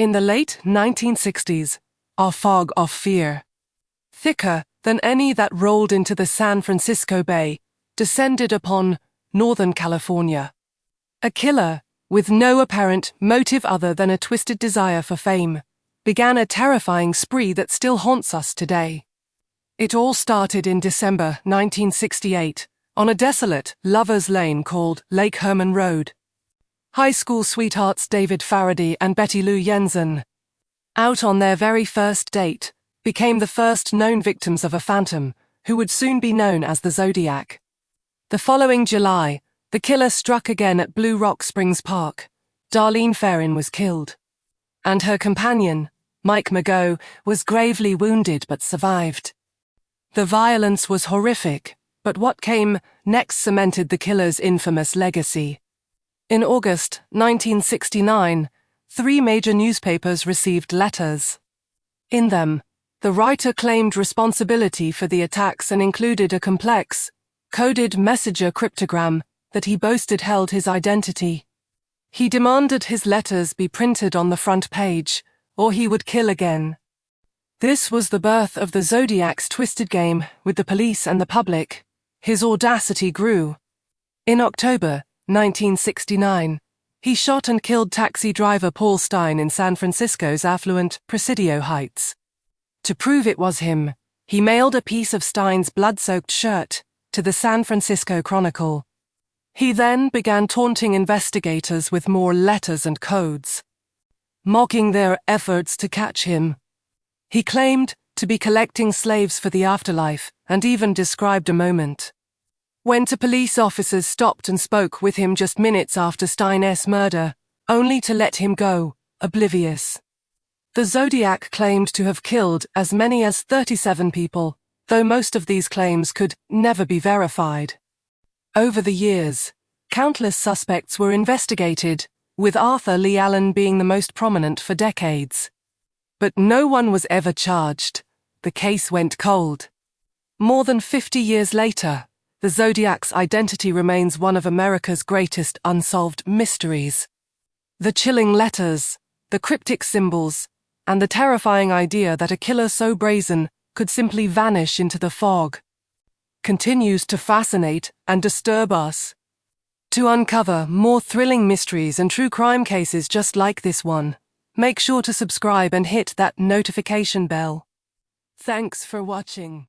In the late 1960s, a fog of fear, thicker than any that rolled into the San Francisco Bay, descended upon Northern California. A killer, with no apparent motive other than a twisted desire for fame, began a terrifying spree that still haunts us today. It all started in December 1968, on a desolate lover's lane called Lake Herman Road. High school sweethearts David Faraday and Betty Lou Jensen, out on their very first date, became the first known victims of a phantom who would soon be known as the Zodiac. The following July, the killer struck again at Blue Rock Springs Park. Darlene Ferrin was killed, and her companion, Mike Mageau, was gravely wounded but survived. The violence was horrific, but what came next cemented the killer's infamous legacy. In August 1969, 3 major newspapers received letters. In them, the writer claimed responsibility for the attacks and included a complex, coded messenger cryptogram that he boasted held his identity. He demanded his letters be printed on the front page, or he would kill again. This was the birth of the Zodiac's twisted game with the police and the public. His audacity grew. In October 1969, he shot and killed taxi driver Paul Stine in San Francisco's affluent Presidio Heights. To prove it was him, he mailed a piece of Stine's blood-soaked shirt to the San Francisco Chronicle. He then began taunting investigators with more letters and codes, mocking their efforts to catch him. He claimed to be collecting slaves for the afterlife and even described a moment when 2 police officers stopped and spoke with him just minutes after Stine's murder, only to let him go, oblivious. The Zodiac claimed to have killed as many as 37 people, though most of these claims could never be verified. Over the years, countless suspects were investigated, with Arthur Leigh Allen being the most prominent for decades. But no one was ever charged. The case went cold. More than 50 years later, the Zodiac's identity remains one of America's greatest unsolved mysteries. The chilling letters, the cryptic symbols, and the terrifying idea that a killer so brazen could simply vanish into the fog continues to fascinate and disturb us. To uncover more thrilling mysteries and true crime cases just like this one, make sure to subscribe and hit that notification bell. Thanks for watching.